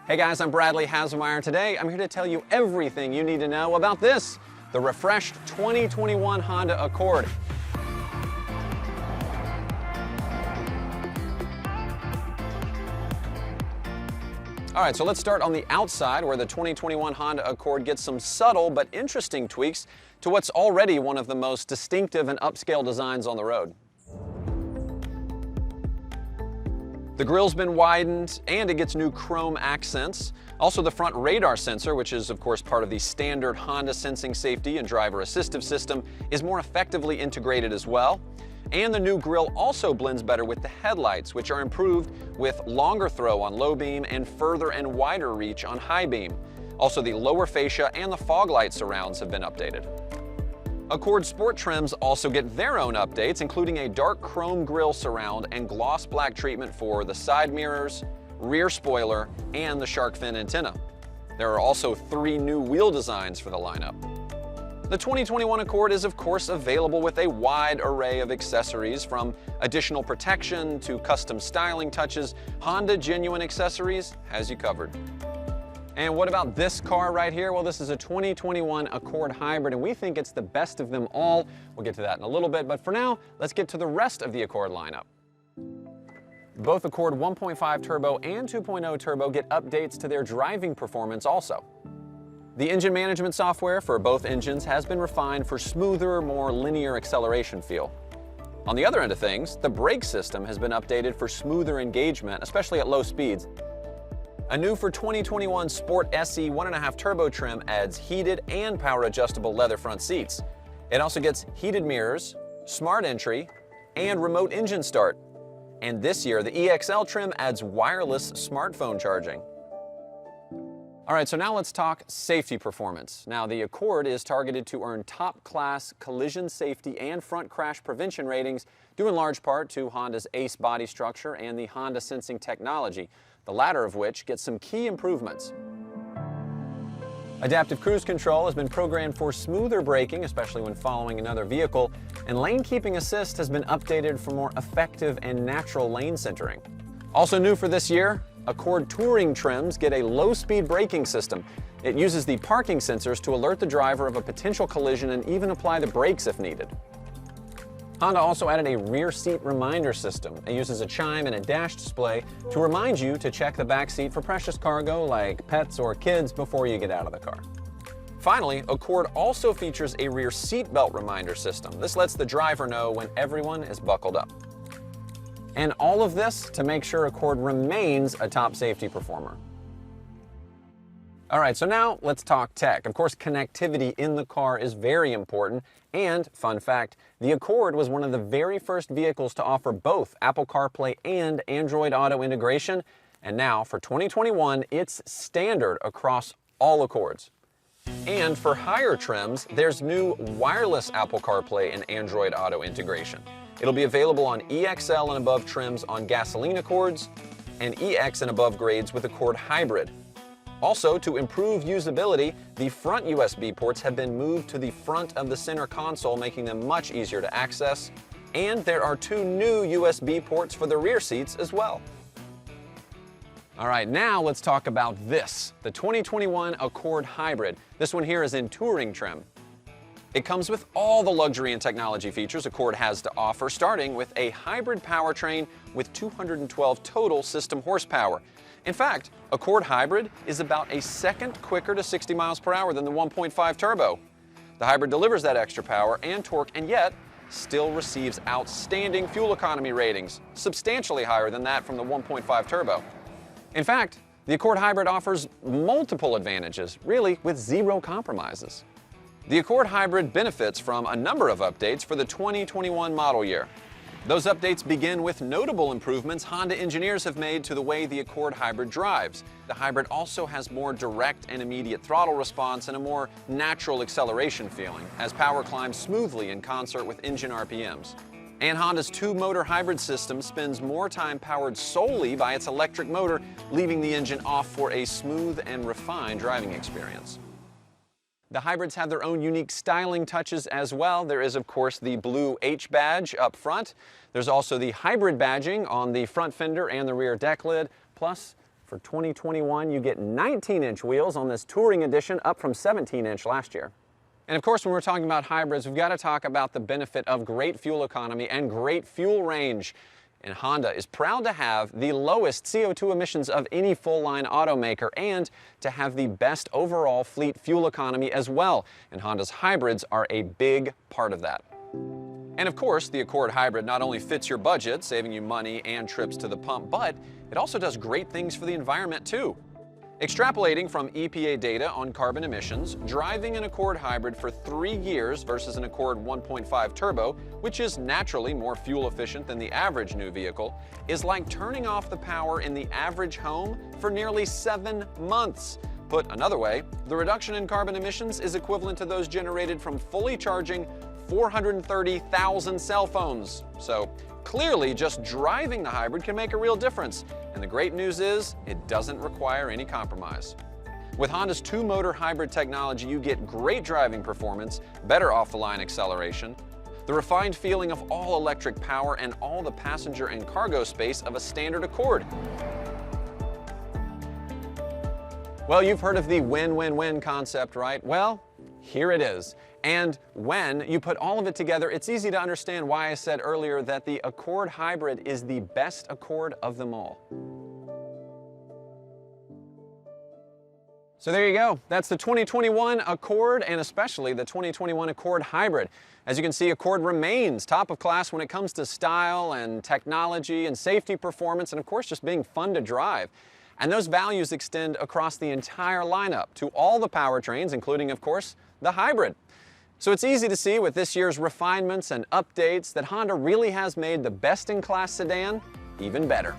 Hey guys, I'm Bradley Haselmeyer. Today I'm here to tell you everything you need to know about this, the refreshed 2021 Honda Accord. All right, so let's start on the outside where the 2021 Honda Accord gets some subtle but interesting tweaks to what's already one of the most distinctive and upscale designs on the road. The grille's been widened and it gets new chrome accents. Also the front radar sensor, which is of course part of the standard Honda sensing safety and driver assistive system, is more effectively integrated as well. And the new grille also blends better with the headlights, which are improved with longer throw on low beam and further and wider reach on high beam. Also the lower fascia and the fog light surrounds have been updated. Accord Sport trims also get their own updates, including a dark chrome grille surround and gloss black treatment for the side mirrors, rear spoiler, and the shark fin antenna. There are also 3 new wheel designs for the lineup. The 2021 Accord is of course available with a wide array of accessories, from additional protection to custom styling touches. Honda Genuine Accessories has you covered. And what about this car right here? Well, this is a 2021 Accord Hybrid, and we think it's the best of them all. We'll get to that in a little bit, but for now, let's get to the rest of the Accord lineup. Both Accord 1.5 Turbo and 2.0 Turbo get updates to their driving performance also. The engine management software for both engines has been refined for smoother, more linear acceleration feel. On the other end of things, the brake system has been updated for smoother engagement, especially at low speeds. A new for 2021 Sport SE 1.5 Turbo trim adds heated and power adjustable leather front seats. It also gets heated mirrors, smart entry, and remote engine start. And this year, the EXL trim adds wireless smartphone charging. All right, so now let's talk safety performance. Now, the Accord is targeted to earn top-class collision safety and front crash prevention ratings, due in large part to Honda's ACE body structure and the Honda sensing technology, the latter of which gets some key improvements. Adaptive cruise control has been programmed for smoother braking, especially when following another vehicle, and lane keeping assist has been updated for more effective and natural lane centering. Also new for this year, Accord Touring trims get a low-speed braking system. It uses the parking sensors to alert the driver of a potential collision and even apply the brakes if needed. Honda also added a rear seat reminder system. It uses a chime and a dash display to remind you to check the back seat for precious cargo like pets or kids before you get out of the car. Finally, Accord also features a rear seat belt reminder system. This lets the driver know when everyone is buckled up. And all of this to make sure Accord remains a top safety performer. All right, so now let's talk tech. Of course, connectivity in the car is very important. And, fun fact, the Accord was one of the very first vehicles to offer both Apple CarPlay and Android Auto integration. And now, for 2021, it's standard across all Accords. And for higher trims, there's new wireless Apple CarPlay and Android Auto integration. It'll be available on EXL and above trims on gasoline Accords, and EX and above grades with Accord Hybrid. Also, to improve usability, the front USB ports have been moved to the front of the center console, making them much easier to access. And there are 2 new USB ports for the rear seats as well. All right, now let's talk about this, the 2021 Accord Hybrid. This one here is in Touring trim. It comes with all the luxury and technology features Accord has to offer, starting with a hybrid powertrain with 212 total system horsepower. In fact, Accord Hybrid is about a second quicker to 60 miles per hour than the 1.5 Turbo. The Hybrid delivers that extra power and torque, and yet still receives outstanding fuel economy ratings, substantially higher than that from the 1.5 Turbo. In fact, the Accord Hybrid offers multiple advantages, really with zero compromises. The Accord Hybrid benefits from a number of updates for the 2021 model year. Those updates begin with notable improvements Honda engineers have made to the way the Accord Hybrid drives. The Hybrid also has more direct and immediate throttle response and a more natural acceleration feeling, as power climbs smoothly in concert with engine RPMs. And Honda's 2-motor hybrid system spends more time powered solely by its electric motor, leaving the engine off for a smooth and refined driving experience. The hybrids have their own unique styling touches as well. There is, of course, the blue H badge up front. There's also the hybrid badging on the front fender and the rear deck lid. Plus, For 2021, you get 19-inch wheels on this Touring Edition, up from 17-inch last year. And of course, when we're talking about hybrids, we've got to talk about the benefit of great fuel economy and great fuel range. And Honda is proud to have the lowest CO2 emissions of any full-line automaker and to have the best overall fleet fuel economy as well. And Honda's hybrids are a big part of that. And of course, the Accord Hybrid not only fits your budget, saving you money and trips to the pump, but it also does great things for the environment too. Extrapolating from EPA data on carbon emissions, driving an Accord Hybrid for 3 years versus an Accord 1.5 Turbo, which is naturally more fuel efficient than the average new vehicle, is like turning off the power in the average home for nearly 7 months. Put another way, the reduction in carbon emissions is equivalent to those generated from fully charging 430,000 cell phones. So clearly, just driving the hybrid can make a real difference. And the great news is, it doesn't require any compromise. With Honda's 2-motor hybrid technology, you get great driving performance, better off-the-line acceleration, the refined feeling of all-electric power, and all the passenger and cargo space of a standard Accord. Well, you've heard of the win-win-win concept, right? Well, here it is. And when you put all of it together, it's easy to understand why I said earlier that the Accord Hybrid is the best Accord of them all. So there you go. That's the 2021 Accord and especially the 2021 Accord Hybrid. As you can see, Accord remains top of class when it comes to style and technology and safety performance and of course just being fun to drive. And those values extend across the entire lineup to all the powertrains, including of course the hybrid. So it's easy to see with this year's refinements and updates that Honda really has made the best-in-class sedan even better.